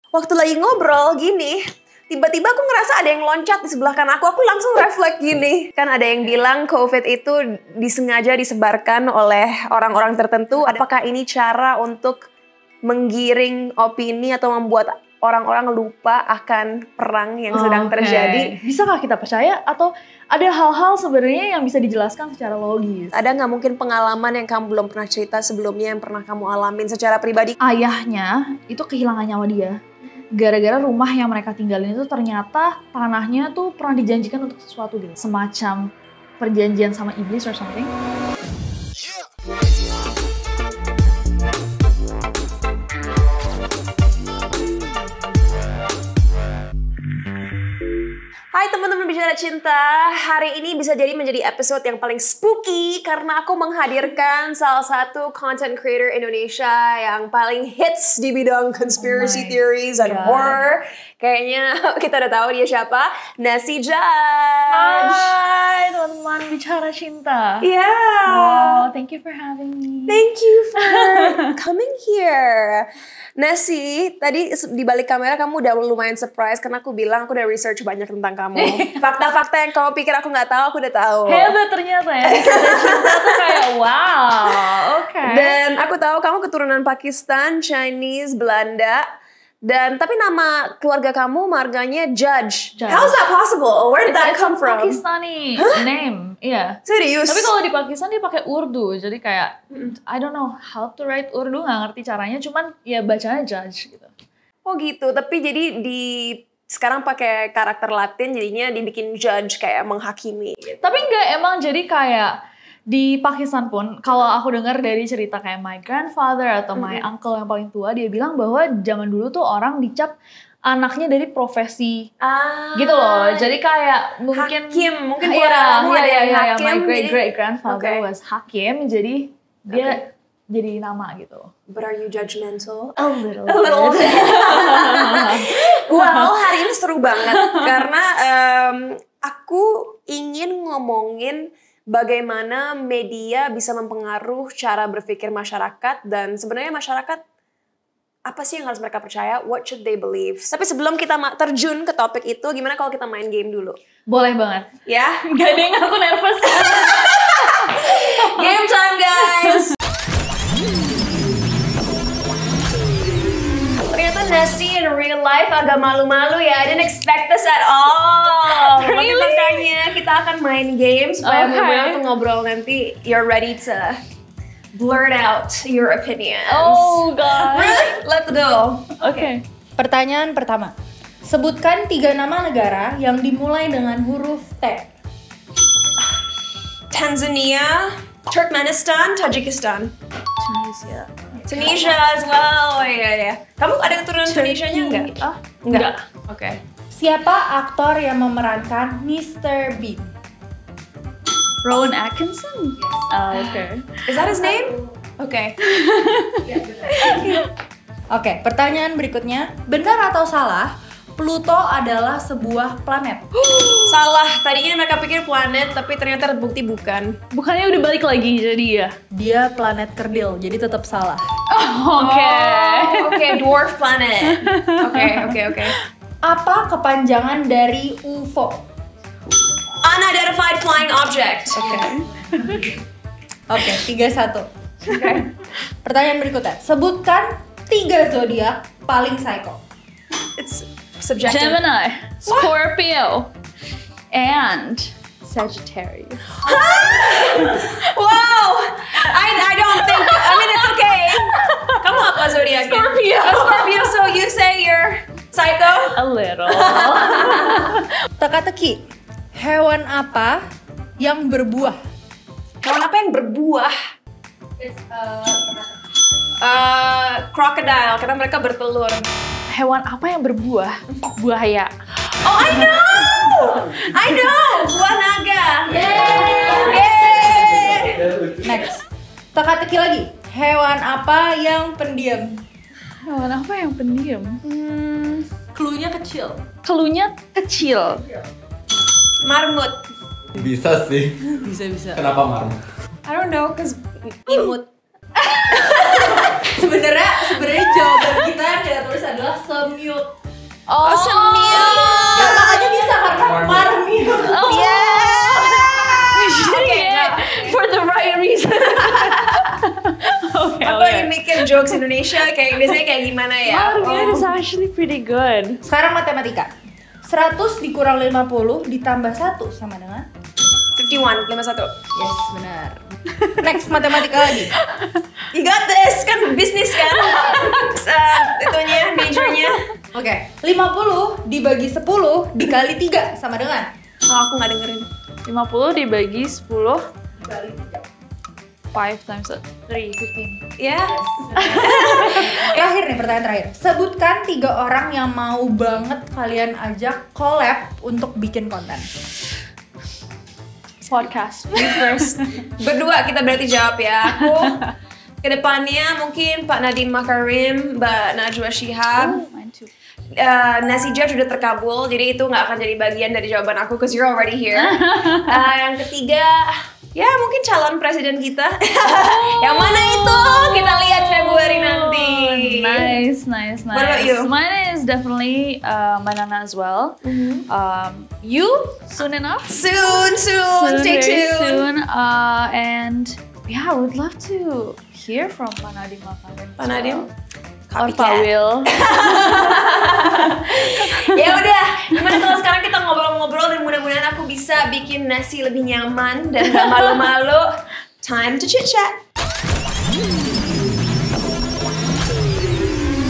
Waktu lagi ngobrol gini, tiba-tiba aku ngerasa ada yang loncat di sebelah kanan aku langsung refleks gini. Kan ada yang bilang COVID itu disengaja disebarkan oleh orang-orang tertentu. Apakah ini cara untuk menggiring opini atau membuat orang-orang lupa akan perang yang sedang terjadi? Bisakah kita percaya atau ada hal-hal sebenarnya yang bisa dijelaskan secara logis? Ada nggak mungkin pengalaman yang kamu belum pernah cerita sebelumnya yang pernah kamu alamin secara pribadi? Ayahnya itu kehilangan nyawa dia. Gara-gara rumah yang mereka tinggalin itu ternyata tanahnya tuh pernah dijanjikan untuk sesuatu gitu. Semacam perjanjian sama iblis or something. Hai teman-teman Bicara Cinta, hari ini bisa jadi menjadi episode yang paling spooky karena aku menghadirkan salah satu content creator Indonesia yang paling hits di bidang conspiracy theories dan horror. Kayaknya kita udah tahu dia siapa, Nessy Judge. Hai teman-teman Bicara Cinta. Yeah. Wow, thank you for having me. Thank you for coming here. Nessy, tadi di balik kamera kamu udah lumayan surprise karena aku bilang aku udah research banyak tentang kamu. Fakta-fakta yang kamu pikir aku nggak tahu, aku udah tahu. Hebat ternyata ya. Cinta tuh kayak wow, oke. Dan aku tahu kamu keturunan Pakistan, Chinese, Belanda. Dan tapi nama keluarga kamu marganya Judge. How is that possible? Where did that come from? Pakistani name, iya. Serius? Tapi kalau di Pakistan dia pakai Urdu, jadi kayak I don't know how to write Urdu, nggak ngerti caranya, cuman ya bacanya Judge gitu. Oh gitu, tapi jadi sekarang pakai karakter Latin jadinya dibikin Judge kayak menghakimi. Gitu. Tapi enggak, emang jadi kayak di Pakistan pun, kalau aku dengar dari cerita kayak my grandfather atau my uncle yang paling tua, dia bilang bahwa zaman dulu tuh orang dicap anaknya dari profesi gitu loh. Jadi kayak mungkin hakim, mungkin kamu ada yang hakim. My great grandfather was hakim, jadi dia jadi nama gitu. But are you judgmental? A little bit. Well, hari ini seru banget karena aku ingin ngomongin bagaimana media bisa mempengaruhi cara berpikir masyarakat dan sebenarnya masyarakat apa sih yang harus mereka percaya? What should they believe? Tapi sebelum kita terjun ke topik itu, gimana kalau kita main game dulu? Boleh banget. Ya? Gak deh, aku nervous. Game time, guys! Ternyata Nessy in real life agak malu-malu ya. I didn't expect this at all. Really? Makanya kita akan main game supaya benar-benar ngobrol nanti you're ready to blurt out your opinions. Oh God. Let's go. Oke. Pertanyaan pertama. Sebutkan 3 nama negara yang dimulai dengan huruf T. Tanzania, Turkmenistan, Tajikistan. Tunisia as well. Oh iya. Kamu ada keturunan Tunisia-nya enggak? Enggak. Oke. Siapa aktor yang memerankan Mr. Bean? Rowan Atkinson? Oke. Is that his name? Oke. Oke, pertanyaan berikutnya. Benar atau salah, Pluto adalah sebuah planet? Salah. Tadinya mereka pikir planet, tapi ternyata terbukti bukan. Bukannya udah balik lagi jadi ya? Dia planet kerdil, jadi tetap salah. Oke, dwarf planet. Oke. Apa kepanjangan dari UFO? Unidentified flying object. Oke, 3-1. Pertanyaan berikutnya. Sebutkan 3 zodiak paling psycho. It's subjective. Gemini, Scorpio, and Sagittarius. Wow! I don't think, I mean it's okay. Kamu apa zodiaknya? Scorpio. Scorpio, so you say you're psycho? A little. Teka-teki. Hewan apa yang berbuah? Hewan apa yang berbuah? Crocodile, karena mereka bertelur. Hewan apa yang berbuah? Buaya. Oh, I know! Buah naga. Yay! Next. Teka-teki lagi. Hewan apa yang pendiam? Hewan apa yang pendiam? Cluenya kecil. Keluhnya kecil. Marmut. Bisa sih. Bisa. Kenapa marmut? I don't know, cause imut. Sebenarnya jawaban kita yang kita tulis adalah semute. Oh, semute. Ya makanya bisa karena marmute. Okay, for the right reason. Aku lagi mikir jokes Indonesia kayak biasanya kayak gimana ya? Marmite is actually pretty good. Sekarang matematika. 100 dikurang 50 ditambah 1 sama dengan 51. yes, benar. Next matematika lagi. You got this, kan bisnis kan? Itunya, majornya. Oke, 50 dibagi 10 dikali 3 sama dengan Oh, aku nggak dengerin. 50 dibagi 10, dikali 5 times 3, 15. Ya. 3. Terakhir nih, pertanyaan terakhir. Sebutkan 3 orang yang mau banget kalian ajak collab untuk bikin konten. Podcast. You first. Berdua kita berarti jawab ya. Aku kedepannya mungkin Pak Nadiem Makarim, Mbak Najwa Shihab. Oh, mine too. Nasi Judge udah terkabul, jadi itu nggak akan jadi bagian dari jawaban aku, cause you're already here. Yang ketiga, ya mungkin calon presiden kita. Yang mana itu? Kita lihat Februari nanti. Nice. What about you? Mine is definitely Banana as well. You soon enough? Soon. Stay very tuned. soon. And yeah, I would love to hear from Pak Nadiem Makarim. Pak Nadiem? Or Pak Will. Ya udah, gimana kalau sekarang kita ngobrol-ngobrol dan mudah-mudahan aku bisa bikin nasi lebih nyaman dan gak malu-malu. Time to chit-chat.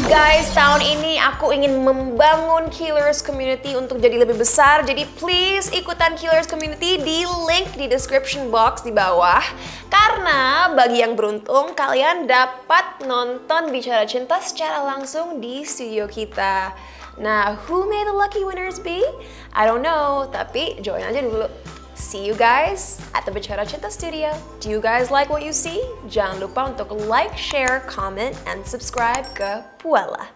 Guys, tahun ini aku ingin membangun Killers Community untuk jadi lebih besar. Jadi please ikutan Killers Community di link di description box di bawah. Karena bagi yang beruntung, kalian dapat nonton Bicara Cinta secara langsung di studio kita. Nah, who may the lucky winners be? I don't know, tapi join aja dulu. See you guys at the Bicara Cinta studio. Do you guys like what you see? Jangan lupa untuk like, share, comment, and subscribe ke Puella.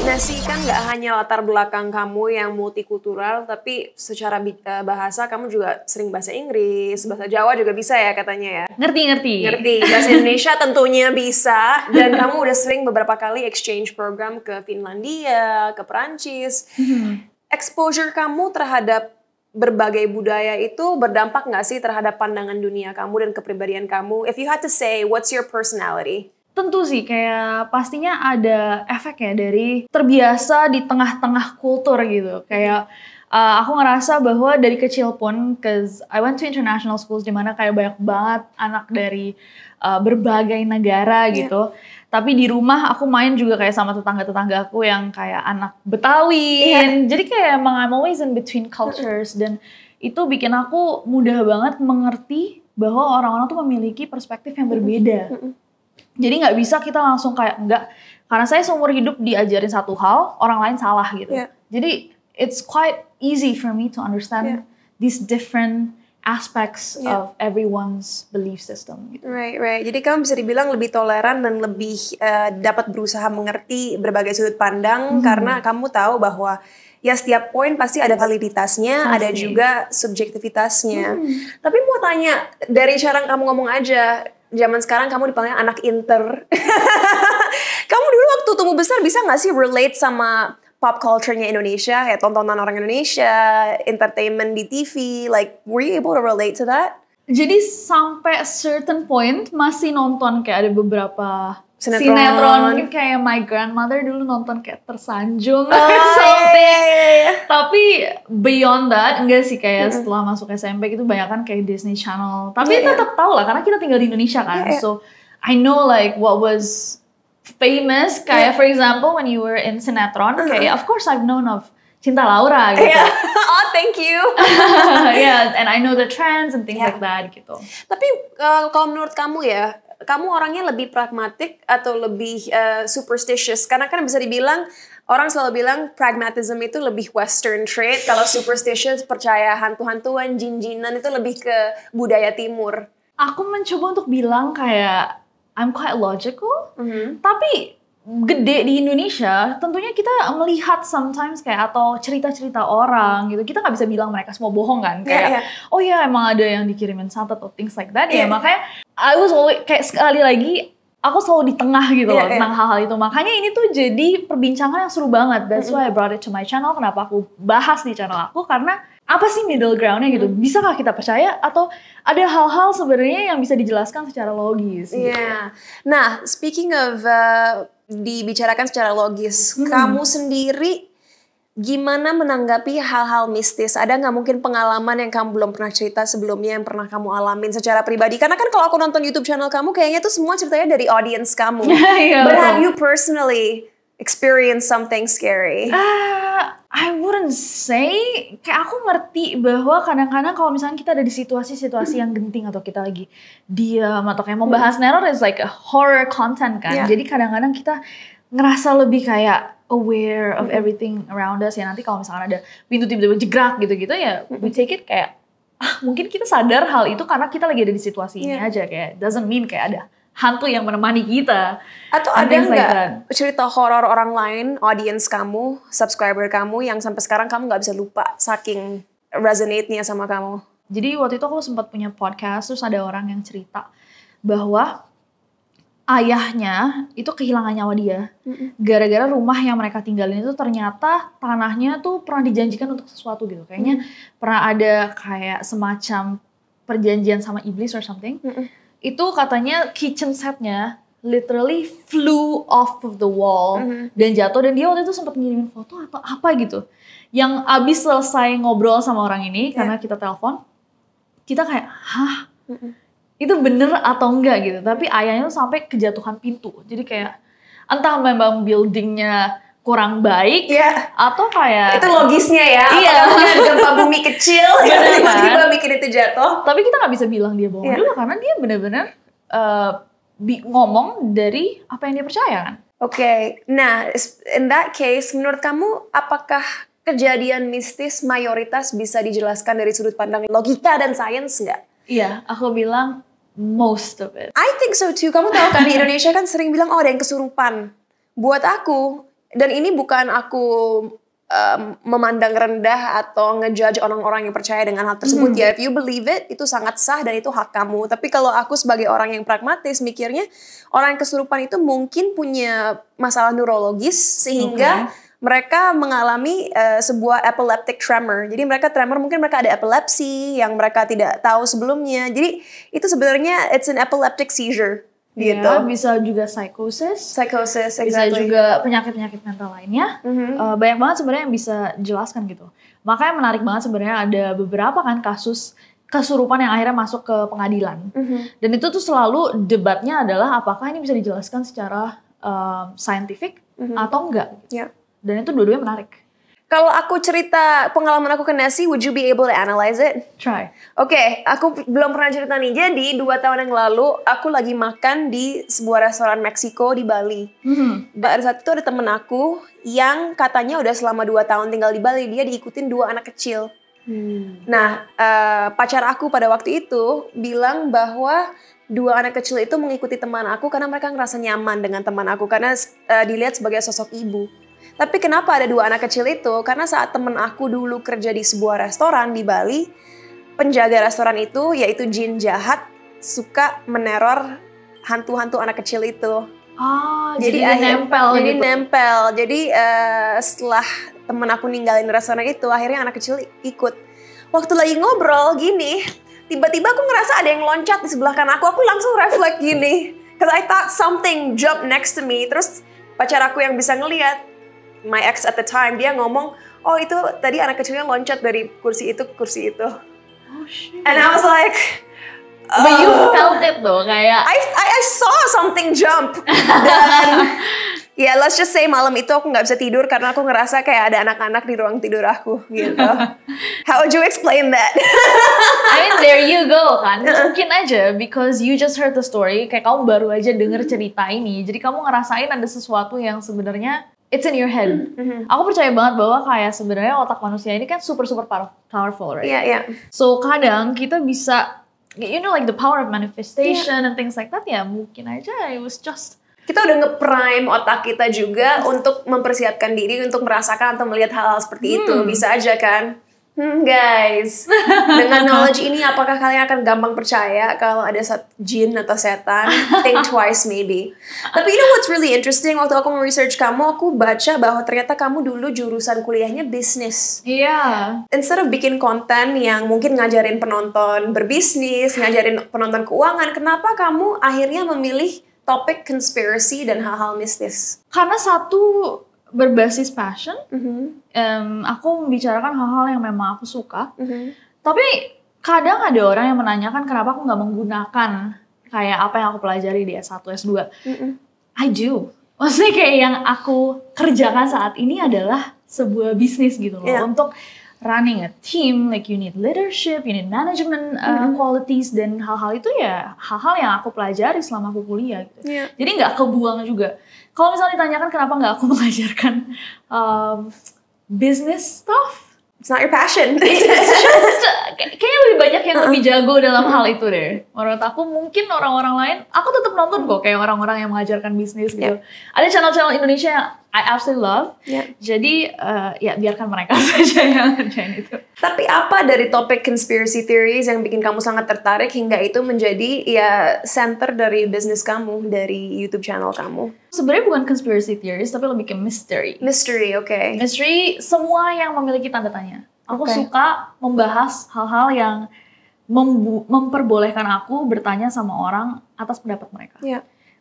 Nasi kan nggak hanya latar belakang kamu yang multikultural, tapi secara bahasa kamu juga sering bahasa Inggris, bahasa Jawa juga bisa ya katanya ya? Ngerti. Bahasa Indonesia tentunya bisa, dan kamu udah sering beberapa kali exchange program ke Finlandia, ke Perancis. Exposure kamu terhadap berbagai budaya itu berdampak nggak sih terhadap pandangan dunia kamu dan kepribadian kamu? If you had to say, what's your personality? Tentu sih, kayak pastinya ada efek ya dari terbiasa di tengah-tengah kultur gitu. Kayak aku ngerasa bahwa dari kecil pun, cause I went to international schools di mana kayak banyak banget anak dari berbagai negara gitu. Tapi di rumah aku main juga kayak sama tetangga-tetangga aku yang kayak anak Betawi. Jadi kayak emang I'm always in between cultures, dan itu bikin aku mudah banget mengerti bahwa orang-orang tuh memiliki perspektif yang berbeda. Jadi nggak bisa kita langsung kayak enggak, karena saya seumur hidup diajarin satu hal, orang lain salah gitu. Jadi it's quite easy for me to understand these different aspects of everyone's belief system. Gitu. Right. Jadi kamu bisa dibilang lebih toleran dan lebih dapat berusaha mengerti berbagai sudut pandang karena kamu tahu bahwa ya setiap poin pasti ada validitasnya, ada juga subjektivitasnya. Tapi mau tanya, dari cara kamu ngomong aja, zaman sekarang kamu dipanggil anak inter. Kamu dulu waktu tumbuh besar bisa nggak sih relate sama pop culture-nya Indonesia, kayak tontonan orang Indonesia, entertainment di TV, like were you able to relate to that? Jadi sampai certain point masih nonton kayak ada beberapa sinetron. Mungkin kayak my grandmother dulu nonton kayak Tersanjung something. Tapi beyond that enggak sih, kayak setelah masuk SMP gitu banyak kan kayak Disney Channel. Tapi tetap tahu lah karena kita tinggal di Indonesia kan. So I know like what was famous, kayak for example when you were in sinetron, kayak of course I've known of Cinta Laura gitu. Oh, thank you. And I know the trends and things like that gitu. Tapi kalau menurut kamu ya, kamu orangnya lebih pragmatik atau lebih superstitious? Karena kan bisa dibilang, orang selalu bilang pragmatism itu lebih western trait, kalau superstitious percaya hantu-hantuan, jin-jinan itu lebih ke budaya timur. Aku mencoba untuk bilang kayak I'm quite logical, tapi gede di Indonesia, tentunya kita melihat sometimes kayak atau cerita-cerita orang gitu, kita nggak bisa bilang mereka semua bohong kan, kayak oh ya emang ada yang dikirimin santet atau things like that ya, makanya I was always kayak sekali lagi aku selalu di tengah gitu loh tentang hal-hal itu, makanya ini tuh jadi perbincangan yang seru banget. That's why I brought it to my channel. Kenapa aku bahas di channel aku, karena apa sih middle ground-nya gitu, bisakah kita percaya atau ada hal-hal sebenarnya yang bisa dijelaskan secara logis gitu. Nah, speaking of dibicarakan secara logis, kamu sendiri gimana menanggapi hal-hal mistis? Ada nggak mungkin pengalaman yang kamu belum pernah cerita sebelumnya yang pernah kamu alamin secara pribadi? Karena kan kalau aku nonton YouTube channel kamu, kayaknya tuh semua ceritanya dari audience kamu. But have you personally experienced something scary? I wouldn't say, kayak aku ngerti bahwa kadang-kadang kalau misalnya kita ada di situasi-situasi yang genting atau kita lagi diam atau kayak mau bahas neror is like a horror content kan. Jadi kadang-kadang kita ngerasa lebih kayak aware of everything around us ya. Nanti kalau misalnya ada pintu tiba-tiba jegrak gitu-gitu ya, we take it kayak mungkin kita sadar hal itu karena kita lagi ada di situasi ini aja, kayak doesn't mean kayak ada hantu yang menemani kita. Atau ada nggak cerita horor orang lain, audience kamu, subscriber kamu yang sampai sekarang kamu nggak bisa lupa saking resonate-nya sama kamu? Jadi waktu itu aku sempat punya podcast, terus ada orang yang cerita bahwa ayahnya itu kehilangan nyawa dia. Gara-gara rumah yang mereka tinggalin itu ternyata tanahnya tuh pernah dijanjikan untuk sesuatu gitu. Kayaknya pernah ada kayak semacam perjanjian sama iblis or something. Itu katanya kitchen setnya literally flew off of the wall dan jatuh, dan dia waktu itu sempat ngirimin foto atau apa gitu. Yang abis selesai ngobrol sama orang ini karena kita telepon, kita kayak hah? Itu bener atau enggak gitu. Tapi ayahnya tuh sampai kejatuhan pintu. Jadi kayak entah memang buildingnya kurang baik atau kayak itu logisnya ya. Apakah ada gempa bumi kecil yang tiba-tiba bikin itu jatuh. Tapi kita nggak bisa bilang dia bohong juga karena dia benar-benar ngomong dari apa yang dia percaya kan. Oke. Nah, in that case menurut kamu apakah kejadian mistis mayoritas bisa dijelaskan dari sudut pandang logika dan sains nggak? Iya, aku bilang most of it. I think so too. Kamu tahu kan di Indonesia kan sering bilang oh ada yang kesurupan. Buat aku, dan ini bukan aku memandang rendah atau ngejudge orang-orang yang percaya dengan hal tersebut ya. If you believe it, itu sangat sah dan itu hak kamu. Tapi kalau aku sebagai orang yang pragmatis mikirnya, orang yang kesurupan itu mungkin punya masalah neurologis sehingga mereka mengalami sebuah epileptic tremor. Jadi mereka tremor, mungkin mereka ada epilepsi yang mereka tidak tahu sebelumnya. Jadi itu sebenarnya it's an epileptic seizure. Gitu. Ya, bisa juga psychosis, bisa juga penyakit-penyakit mental lainnya. Banyak banget sebenarnya yang bisa dijelaskan gitu. Makanya menarik banget sebenarnya ada beberapa kan kasus kesurupan yang akhirnya masuk ke pengadilan. Dan itu tuh selalu debatnya adalah apakah ini bisa dijelaskan secara scientific atau enggak. Dan itu dua-duanya menarik. Kalau aku cerita pengalaman aku ke Nessie, would you be able to analyze it? Try. Oke, aku belum pernah cerita nih. Jadi 2 tahun yang lalu aku lagi makan di sebuah restoran Meksiko di Bali. Pada saat itu ada temen aku yang katanya udah selama 2 tahun tinggal di Bali. Dia diikutin 2 anak kecil. Nah, pacar aku pada waktu itu bilang bahwa 2 anak kecil itu mengikuti teman aku karena mereka ngerasa nyaman dengan teman aku. Karena dilihat sebagai sosok ibu. Tapi kenapa ada 2 anak kecil itu? Karena saat temen aku dulu kerja di sebuah restoran di Bali, penjaga restoran itu, yaitu jin jahat, suka meneror hantu-hantu anak kecil itu. Jadi nempel jadi gitu. nempel. Jadi setelah temen aku ninggalin restoran itu, akhirnya anak kecil ikut. Waktu lagi ngobrol gini, tiba-tiba aku ngerasa ada yang loncat di sebelah kanan aku langsung refleks gini. Cause I thought something jumped next to me. Terus pacar aku yang bisa ngelihat, my ex at the time, dia ngomong, oh itu tadi anak kecilnya loncat dari kursi itu ke kursi itu. Oh shit. And I was like, but you felt it though, kayak I saw something jump. Dan ya let's just say malam itu aku nggak bisa tidur karena aku ngerasa kayak ada anak-anak di ruang tidur aku gitu. How would you explain that? I mean there you go kan. Mungkin aja because you just heard the story, kayak kamu baru aja denger cerita ini, jadi kamu ngerasain ada sesuatu yang sebenarnya it's in your head. Aku percaya banget bahwa kayak sebenarnya otak manusia ini kan super powerful, right? Iya. So kadang kita bisa, you know, like the power of manifestation and things like that. Ya mungkin aja it was just kita udah nge-prime otak kita juga untuk mempersiapkan diri untuk merasakan atau melihat hal-hal seperti itu. Bisa aja kan? Guys, dengan knowledge ini apakah kalian akan gampang percaya kalau ada jin atau setan? Think twice maybe. Tapi you know what's really interesting? Waktu aku nge-research kamu, aku baca bahwa ternyata kamu dulu jurusan kuliahnya bisnis. Iya. Instead of bikin konten yang mungkin ngajarin penonton berbisnis, ngajarin penonton keuangan, kenapa kamu akhirnya memilih topik conspiracy dan hal-hal mistis? Karena satu, berbasis passion, aku membicarakan hal-hal yang memang aku suka. Tapi kadang ada orang yang menanyakan kenapa aku nggak menggunakan kayak apa yang aku pelajari di S1, S2. I do. Maksudnya kayak yang aku kerjakan saat ini adalah sebuah bisnis gitu loh. Untuk running a team, like you need leadership, you need management qualities, dan hal-hal itu ya hal-hal yang aku pelajari selama aku kuliah gitu. Jadi nggak kebuang juga. Kalau misalnya ditanyakan kenapa nggak aku mengajarkan business stuff, it's not your passion. It's just, kayaknya lebih banyak yang lebih jago dalam hal itu deh. Menurut aku mungkin orang-orang lain, aku tetap nonton kok kayak orang-orang yang mengajarkan bisnis gitu. Ada channel-channel Indonesia yang I absolutely love. Jadi ya biarkan mereka saja yang ngerjain itu. Tapi apa dari topik conspiracy theories yang bikin kamu sangat tertarik hingga itu menjadi ya center dari bisnis kamu, dari YouTube channel kamu? Sebenarnya bukan conspiracy theories, tapi lebih ke mystery. Mystery, oke. Mystery, semua yang memiliki tanda tanya. Aku suka membahas hal-hal yang memperbolehkan aku bertanya sama orang atas pendapat mereka.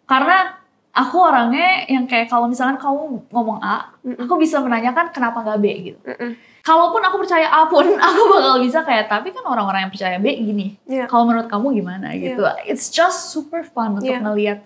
Karena aku orangnya yang kayak kalau misalkan kamu ngomong A, aku bisa menanyakan kenapa nggak B gitu. Kalaupun aku percaya A pun, aku bakal bisa kayak, tapi kan orang-orang yang percaya B gini. Kalau menurut kamu gimana gitu. It's just super fun untuk ngelihat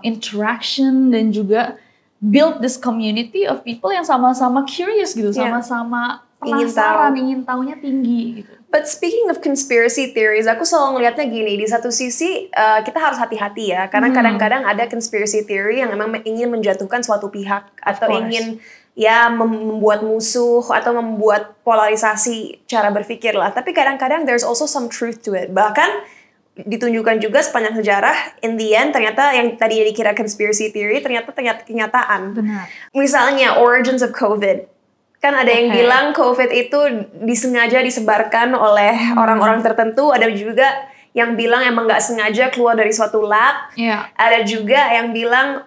interaction dan juga build this community of people yang sama-sama curious gitu, sama-sama penasaran, ingin tahunya tinggi gitu. But speaking of conspiracy theories, aku selalu ngelihatnya gini, di satu sisi kita harus hati-hati ya, karena kadang-kadang ada conspiracy theory yang memang ingin menjatuhkan suatu pihak atau ingin ya membuat musuh atau membuat polarisasi cara berpikir lah. Tapi kadang-kadang there's also some truth to it. Bahkan ditunjukkan juga sepanjang sejarah, in the end ternyata yang tadinya dikira conspiracy theory ternyata kenyataan. Benar. Misalnya origins of COVID. Kan ada yang bilang COVID itu disengaja disebarkan oleh orang-orang tertentu, ada juga yang bilang emang nggak sengaja keluar dari suatu lab, ada juga yang bilang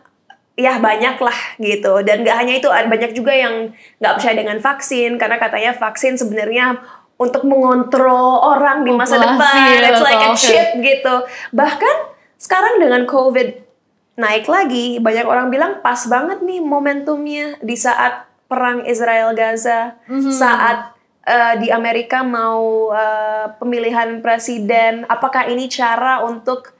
ya banyak lah gitu, dan nggak hanya itu, ada banyak juga yang nggak percaya dengan vaksin karena katanya vaksin sebenarnya untuk mengontrol orang di masa depan, it's like a chip gitu. Bahkan sekarang dengan COVID naik lagi, banyak orang bilang pas banget nih momentumnya di saat perang Israel-Gaza, saat di Amerika mau pemilihan presiden. Apakah ini cara untuk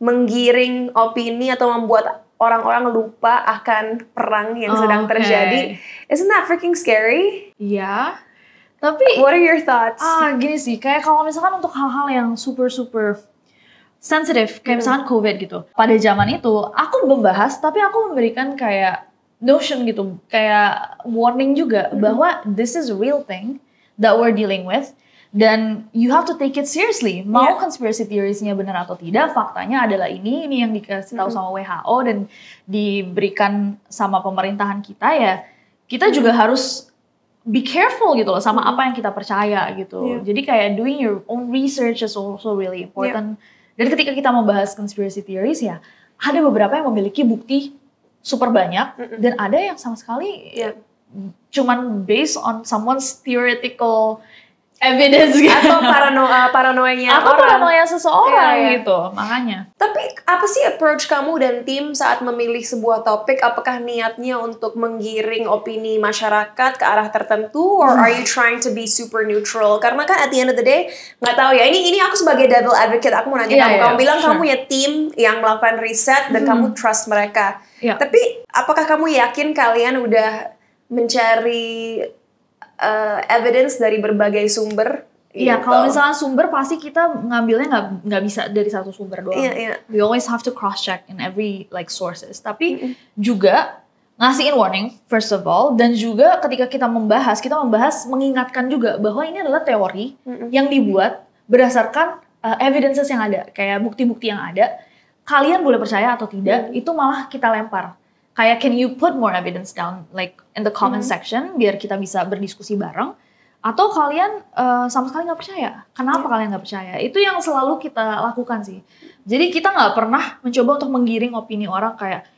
menggiring opini atau membuat orang-orang lupa akan perang yang sedang terjadi? Isn't that freaking scary? Iya. Tapi what are your thoughts? Gini sih, kayak kalau misalkan untuk hal-hal yang super sensitif, kayak misalkan COVID gitu. Pada zaman itu, aku membahas, tapi aku memberikan kayak notion gitu, kayak warning juga bahwa this is a real thing that we're dealing with, dan you have to take it seriously. Mau conspiracy theories-nya benar atau tidak, faktanya adalah ini yang dikasih tahu sama WHO dan diberikan sama pemerintahan kita, ya kita juga harus be careful gitu loh sama apa yang kita percaya gitu. Jadi kayak doing your own research is also really important. Dan ketika kita membahas conspiracy theories, ya ada beberapa yang memiliki bukti super banyak, dan ada yang sama sekali cuman based on someone's theoretical evidence gitu. Atau paranoia atau orang. paranoia seseorang gitu, makanya. Tapi apa sih approach kamu dan tim saat memilih sebuah topik? Apakah niatnya untuk menggiring opini masyarakat ke arah tertentu, or are you trying to be super neutral? Karena kan at the end of the day, nggak tahu ya, ini aku sebagai devil advocate, aku mau nanya kamu bilang kamu punya tim yang melakukan riset dan kamu trust mereka. Tapi apakah kamu yakin kalian udah mencari evidence dari berbagai sumber? Iya, kalau misalnya sumber pasti kita ngambilnya nggak bisa dari satu sumber doang. We always have to cross check in every like sources. Tapi juga ngasihin warning first of all, dan juga ketika kita membahas mengingatkan juga bahwa ini adalah teori yang dibuat berdasarkan evidences yang ada, kayak bukti-bukti yang ada. kalian boleh percaya atau tidak, itu malah kita lempar. Kayak can you put more evidence down like in the comment section biar kita bisa berdiskusi bareng. Atau kalian sama sekali nggak percaya. Kenapa kalian nggak percaya? Itu yang selalu kita lakukan sih. Jadi kita nggak pernah mencoba untuk menggiring opini orang kayak,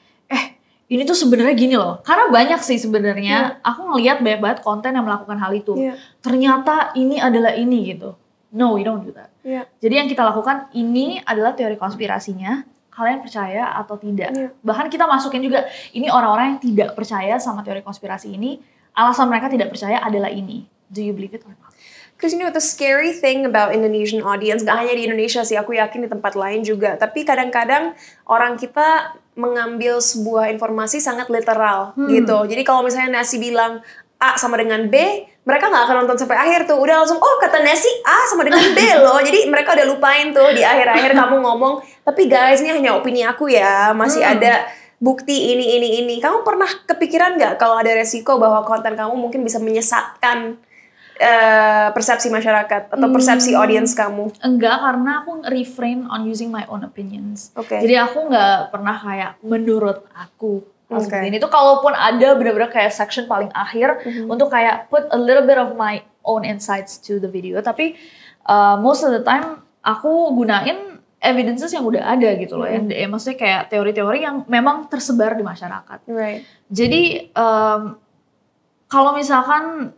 ini tuh sebenarnya gini loh. Karena banyak sih sebenarnya. Aku ngelihat banyak banget konten yang melakukan hal itu. Ternyata ini adalah ini gitu. No, we don't do that. Jadi yang kita lakukan ini adalah teori konspirasinya. Kalian percaya atau tidak? Bahkan kita masukin juga ini orang-orang yang tidak percaya sama teori konspirasi ini. Alasan mereka tidak percaya adalah ini. Do you believe it or not? Because you know the scary thing about Indonesian audience, gak hanya di Indonesia sih, aku yakin di tempat lain juga. Tapi kadang-kadang orang kita mengambil sebuah informasi sangat literal gitu. Jadi kalau misalnya Nasi bilang A sama dengan B, mereka gak akan nonton sampai akhir tuh. Udah langsung, oh kata Nasi A sama dengan B loh. Jadi mereka udah lupain tuh di akhir-akhir kamu ngomong, tapi guys ini hanya opini aku ya, masih ada bukti ini. Kamu pernah kepikiran gak kalau ada resiko bahwa konten kamu mungkin bisa menyesatkan persepsi masyarakat atau persepsi audience kamu? Enggak, karena aku refrain on using my own opinions. Okay. Jadi aku nggak pernah kayak menurut aku. Ini tuh kalaupun ada bener-bener kayak section paling akhir untuk kayak put a little bit of my own insights to the video. Tapi most of the time aku gunain evidences yang udah ada gitu loh. Maksudnya kayak teori-teori yang memang tersebar di masyarakat. Right. Jadi kalau misalkan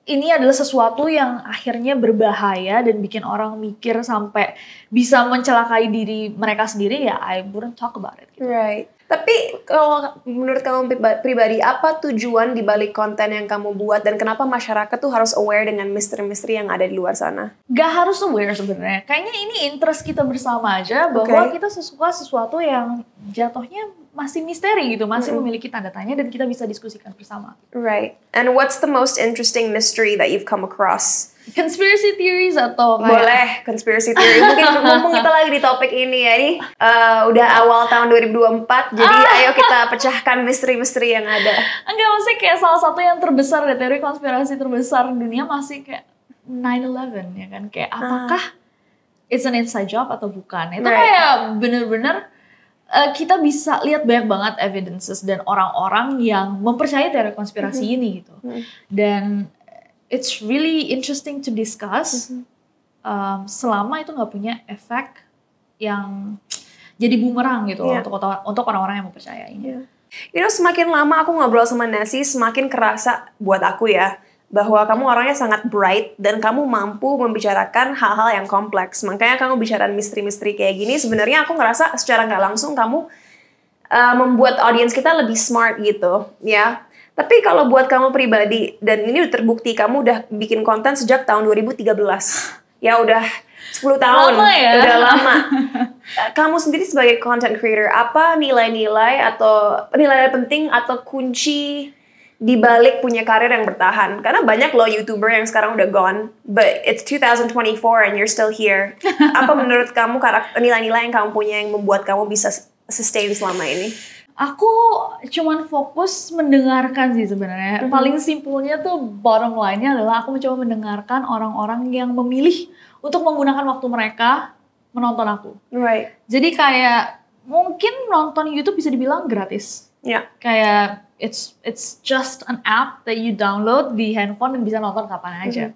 ini adalah sesuatu yang akhirnya berbahaya dan bikin orang mikir sampai bisa mencelakai diri mereka sendiri, ya I wouldn't talk about it. Gitu. Right. Tapi kalau menurut kamu pribadi, apa tujuan dibalik konten yang kamu buat dan kenapa masyarakat tuh harus aware dengan misteri-misteri yang ada di luar sana? Gak harus aware sebenarnya. Kayaknya ini interest kita bersama aja bahwa kita suka sesuatu yang jatuhnya masih misteri gitu, masih memiliki tanda tanya dan kita bisa diskusikan bersama. Right. And what's the most interesting mystery that you've come across? Conspiracy theories atau kayak... Boleh, conspiracy theory. Mungkin mumpung kita lagi di topik ini ya. Ini udah awal tahun 2024, jadi ayo kita pecahkan misteri-misteri yang ada. Enggak, maksudnya kayak salah satu yang terbesar deh, teori konspirasi terbesar di dunia masih kayak 9/11 ya kan. Kayak apakah it's an inside job atau bukan. Itu kayak bener-bener kita bisa lihat banyak banget evidences dan orang-orang yang mempercayai teori konspirasi ini gitu. Dan it's really interesting to discuss selama itu nggak punya efek yang jadi bumerang gitu untuk orang-orang yang mempercayainya. You know, semakin lama aku ngobrol sama Nasi, semakin kerasa buat aku ya bahwa kamu orangnya sangat bright dan kamu mampu membicarakan hal-hal yang kompleks. Makanya kamu bicara misteri-misteri kayak gini, sebenarnya aku ngerasa secara nggak langsung kamu membuat audiens kita lebih smart gitu, ya. Tapi kalau buat kamu pribadi, dan ini udah terbukti, kamu udah bikin konten sejak tahun 2013. Ya udah 10 tahun, lama ya? Udah lama. Kamu sendiri sebagai content creator, apa nilai-nilai atau nilai penting atau kunci di balik punya karir yang bertahan? Karena banyak loh YouTuber yang sekarang udah gone, but it's 2024 and you're still here. Apa menurut kamu nilai-nilai yang kamu punya yang membuat kamu bisa sustain selama ini? Aku cuman fokus mendengarkan sih sebenarnya. Paling simpelnya tuh bottom line-nya adalah aku mencoba mendengarkan orang-orang yang memilih untuk menggunakan waktu mereka menonton aku. Right. Jadi kayak mungkin nonton YouTube bisa dibilang gratis. Ya. Kayak it's just an app that you download di handphone dan bisa nonton kapan aja.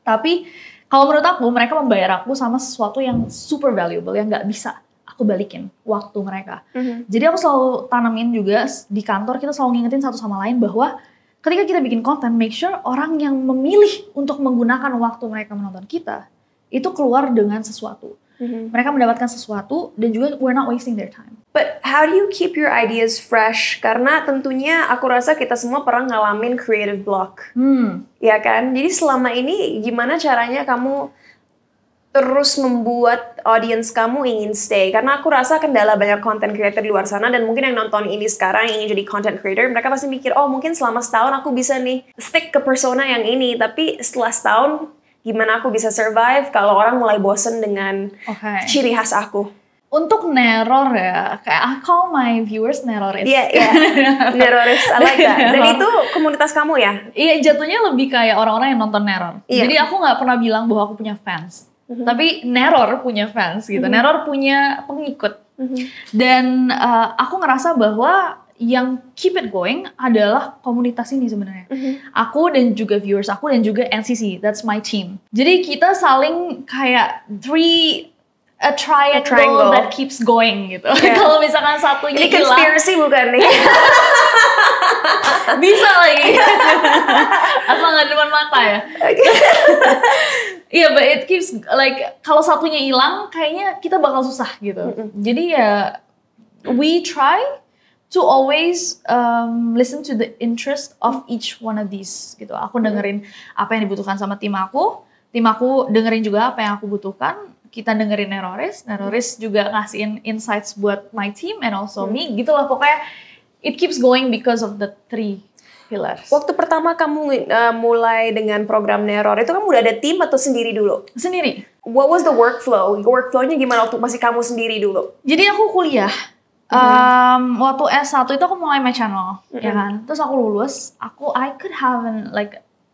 Tapi kalau menurut aku mereka membayar aku sama sesuatu yang super valuable yang nggak bisa aku balikin waktu mereka. Jadi aku selalu tanamin juga di kantor, kita selalu ngingetin satu sama lain bahwa ketika kita bikin konten, make sure orang yang memilih untuk menggunakan waktu mereka menonton kita itu keluar dengan sesuatu. Mereka mendapatkan sesuatu dan juga we're not wasting their time. But how do you keep your ideas fresh? Karena tentunya aku rasa kita semua pernah ngalamin creative block. Ya kan? Jadi selama ini gimana caranya kamu terus membuat audience kamu ingin stay? Karena aku rasa kendala banyak content creator di luar sana, dan mungkin yang nonton ini sekarang ingin jadi content creator, mereka pasti mikir, oh mungkin selama setahun aku bisa nih stick ke persona yang ini, tapi setelah setahun gimana aku bisa survive kalau orang mulai bosen dengan ciri khas aku? Untuk neror ya, kayak I call my viewers neroris. Iya, neroris, I like that. Dan itu komunitas kamu ya? Iya, jatuhnya lebih kayak orang-orang yang nonton neror. Jadi aku nggak pernah bilang bahwa aku punya fans. Tapi neror punya fans gitu, neror punya pengikut. Dan aku ngerasa bahwa yang keep it going adalah komunitas ini sebenarnya. Aku dan juga viewers aku dan juga NCC, that's my team. Jadi kita saling kayak a triangle that keeps going gitu. Kalau misalkan satunya ini konspirasi bukan nih? Bisa lagi. Asal nggak depan mata ya. Iya, but it keeps like kalau satunya hilang, kayaknya kita bakal susah gitu. Jadi ya, we try to always listen to the interest of each one of these gitu. Aku dengerin apa yang dibutuhkan sama tim aku dengerin juga apa yang aku butuhkan. Kita dengerin Neroris juga ngasihin insights buat my team and also me. Gitulah pokoknya it keeps going because of the 3 pillars. Waktu pertama kamu mulai dengan program Neror itu kamu udah ada tim atau sendiri dulu? Sendiri. What was the workflow? Workflow-nya gimana waktu masih kamu sendiri dulu? Jadi aku kuliah. Waktu S1 itu aku mulai my channel, ya kan. Terus aku lulus, I could have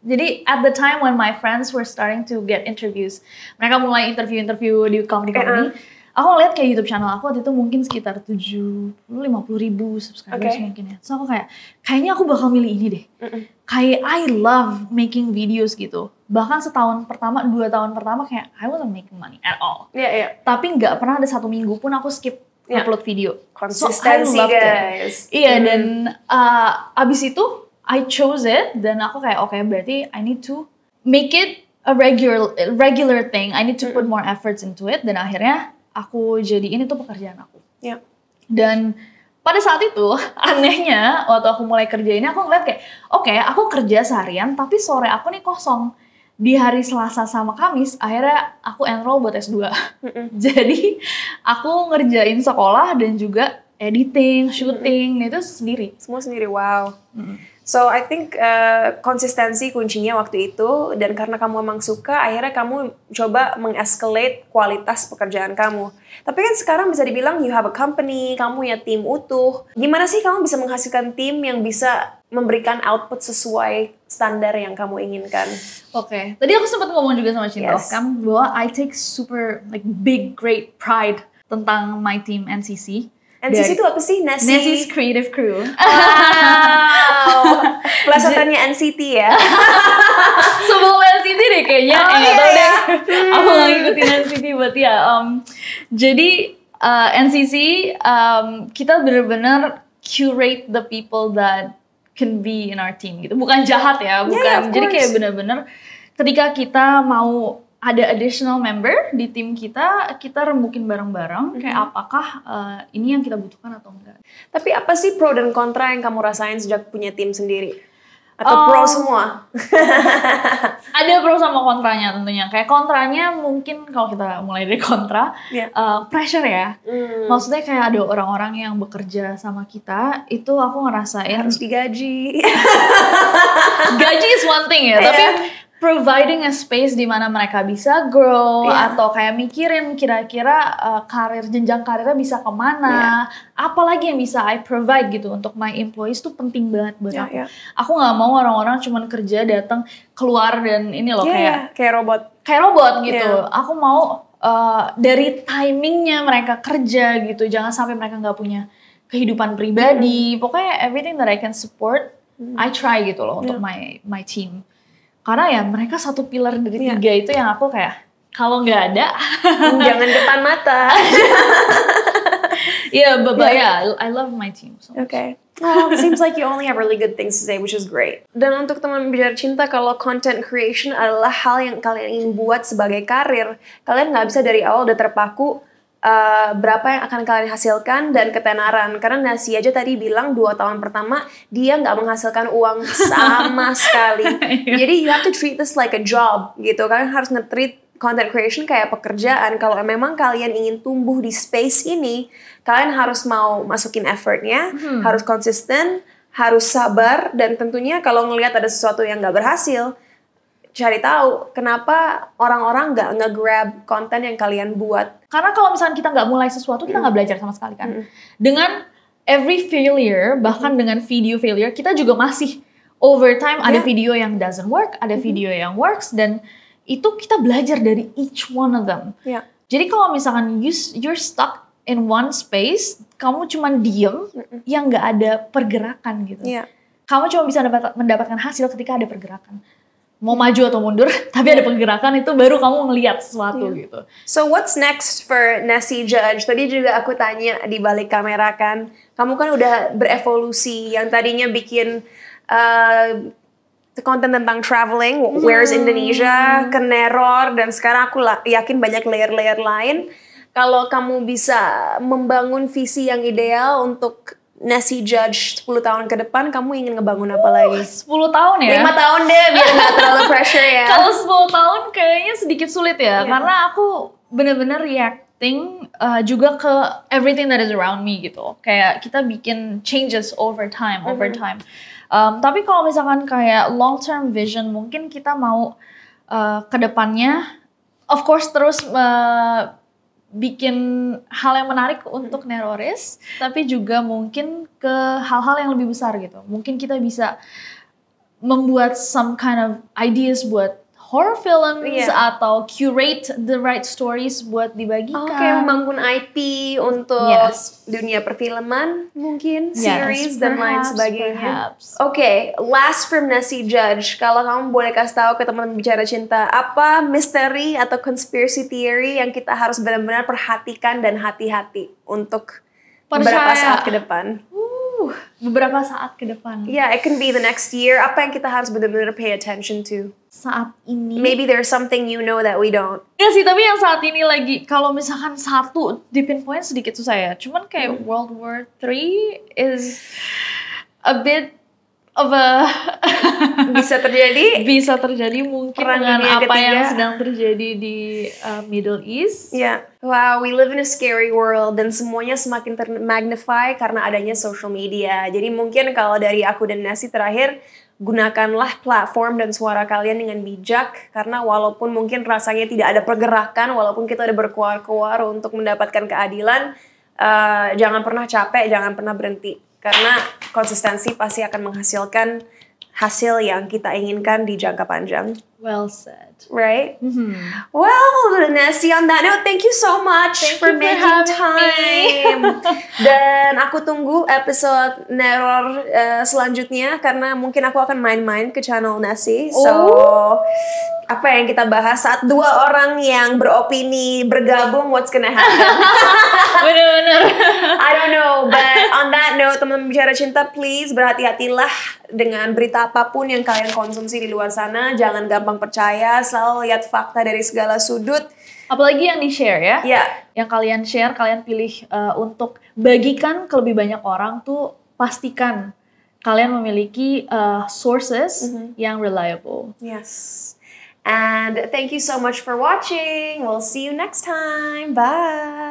jadi at the time when my friends were starting to get interviews, mereka mulai interview di company, aku ngeliat kayak YouTube channel aku waktu itu mungkin sekitar 50 ribu subscribers mungkin ya. So aku kayaknya aku bakal milih ini deh. Kayak I love making videos gitu. Bahkan 2 tahun pertama kayak I wasn't making money at all. Tapi nggak pernah ada 1 minggu pun aku skip upload video. Konsistensi guys. Iya, dan abis itu I chose it dan aku kayak oke, berarti I need to make it a regular thing. I need to put more efforts into it dan akhirnya aku jadiin itu pekerjaan aku. Dan pada saat itu anehnya waktu aku mulai kerja ini aku ngeliat kayak oke, aku kerja seharian tapi sore aku nih kosong. Di hari Selasa sama Kamis, akhirnya aku enroll buat S2. Jadi, aku ngerjain sekolah dan juga editing, shooting, itu sendiri. Semua sendiri, wow. So, I think konsistensi kuncinya waktu itu, dan karena kamu emang suka, akhirnya kamu coba mengescalate kualitas pekerjaan kamu. Tapi kan sekarang bisa dibilang you have a company, kamu punya tim utuh. Gimana sih kamu bisa menghasilkan tim yang bisa memberikan output sesuai standar yang kamu inginkan? Oke, tadi aku sempat ngomong juga sama Cinta kan bahwa I take super big great pride tentang my team NCC. NCC itu apa sih? Nessie's Creative Crew. Wow. Pelasatannya NCT ya. Sebelum NCT deh kayaknya. Nggak tahu deh. Aku nggak ngikutin NCT buat ya. Jadi NCC kita benar-benar curate the people that can be in our team gitu. Bukan jahat ya, bukan. Jadi kayak benar-benar ketika kita mau ada additional member di tim kita rembukin bareng-bareng kayak apakah ini yang kita butuhkan atau enggak. Tapi apa sih pro dan kontra yang kamu rasain sejak punya tim sendiri? Atau pro semua? Ada pro sama kontranya tentunya. Kayak kontranya mungkin kalau kita mulai dari kontra, pressure ya. Maksudnya kayak ada orang-orang yang bekerja sama kita, itu aku ngerasain harus digaji. Gaji is one thing ya, tapi providing a space di mana mereka bisa grow atau kayak mikirin kira-kira jenjang karirnya bisa kemana, apalagi yang bisa I provide gitu untuk my employees tuh penting banget buat aku. Aku nggak mau orang-orang cuman kerja datang keluar dan ini loh kayak robot gitu. Aku mau dari timingnya mereka kerja gitu, jangan sampai mereka nggak punya kehidupan pribadi. Pokoknya everything that I can support, I try gitu loh untuk my team. Karena ya mereka satu pilar dari 3 itu yang aku kayak kalau nggak ada jangan depan mata. I love my team so much. Okay. Oh, it seems like you only have really good things to say, which is great. Dan untuk teman bicara cinta, kalau content creation adalah hal yang kalian ingin buat sebagai karir, kalian nggak bisa dari awal udah terpaku berapa yang akan kalian hasilkan dan ketenaran. Karena Nasi aja tadi bilang 2 tahun pertama dia nggak menghasilkan uang sama sekali. Jadi you have to treat this like a job gitu. Kalian harus nge-treat content creation kayak pekerjaan. Kalau memang kalian ingin tumbuh di space ini, kalian harus mau masukin effortnya, harus konsisten, harus sabar, dan tentunya kalau ngelihat ada sesuatu yang nggak berhasil, cari tahu kenapa orang-orang nggak nge-grab konten yang kalian buat. Karena kalau misalnya kita nggak mulai sesuatu, kita nggak belajar sama sekali kan. Dengan every failure, bahkan dengan video failure, kita juga masih over time ada video yang doesn't work, ada video yang works, dan itu kita belajar dari each one of them. Jadi kalau misalkan you're stuck in one space, kamu cuman diem, yang nggak ada pergerakan gitu. Yeah. Kamu cuma bisa mendapatkan hasil ketika ada pergerakan. Mau maju atau mundur, tapi ada pergerakan itu baru kamu ngelihat sesuatu gitu. So what's next for Nessie Judge? Tadi juga aku tanya di balik kamera kan, kamu kan udah berevolusi, yang tadinya bikin konten tentang traveling, where's Indonesia, ke Neror, dan sekarang aku yakin banyak layer-layer lain. Kalau kamu bisa membangun visi yang ideal untuk Nessie Judge 10 tahun ke depan, kamu ingin ngebangun apa lagi? 10 tahun ya? 5 tahun deh, biar gak terlalu pressure ya. Kalau 10 tahun kayaknya sedikit sulit ya, karena aku bener-bener reacting juga ke everything that is around me gitu. Kayak kita bikin changes over time. Tapi kalau misalkan kayak long term vision, mungkin kita mau ke depannya, of course terus bikin hal yang menarik untuk Neroris, tapi juga mungkin ke hal-hal yang lebih besar gitu. Mungkin kita bisa membuat some kind of ideas buat horror films atau curate the right stories buat dibagikan. Kayak membangun IP untuk dunia perfilman mungkin, series dan lain sebagainya. Oke, last from Nessie Judge. Kalau kamu boleh kasih tahu ke teman-teman bicara cinta, apa misteri atau conspiracy theory yang kita harus benar-benar perhatikan dan hati-hati untuk beberapa saat ke depan? Beberapa saat ke depan. Yeah, it can be the next year. Apa yang kita harus benar-benar pay attention to? Saat ini. Maybe there's something you know that we don't. Ya sih, tapi yang saat ini lagi, kalau misalkan satu di pinpoint sedikit susah ya. Cuman kayak World War III is a bit of a bisa terjadi mungkin perang dengan dunia apa ketiga yang sedang terjadi di Middle East. Wow, we live in a scary world dan semuanya semakin termagnify karena adanya social media. Jadi mungkin kalau dari aku dan Nessie terakhir, gunakanlah platform dan suara kalian dengan bijak, karena walaupun mungkin rasanya tidak ada pergerakan, walaupun kita udah berkuar-kuar untuk mendapatkan keadilan, jangan pernah capek, jangan pernah berhenti. Karena konsistensi pasti akan menghasilkan hasil yang kita inginkan di jangka panjang. Well said. Right? Well, Nessie, on that note, thank you so much for making time. Dan aku tunggu episode Neror selanjutnya, karena mungkin aku akan main-main ke channel Nessie. So, apa yang kita bahas saat dua orang yang beropini bergabung, what's gonna happen? Bener-bener. I don't know, but on that note, teman-teman bicara cinta, please berhati-hatilah dengan berita apapun yang kalian konsumsi di luar sana. Jangan gampang percaya, selalu lihat fakta dari segala sudut. Apalagi yang di-share ya. Yeah. Yang kalian share, kalian pilih untuk bagikan ke lebih banyak orang tuh, pastikan kalian memiliki sources yang reliable. Yes. And thank you so much for watching. We'll see you next time. Bye.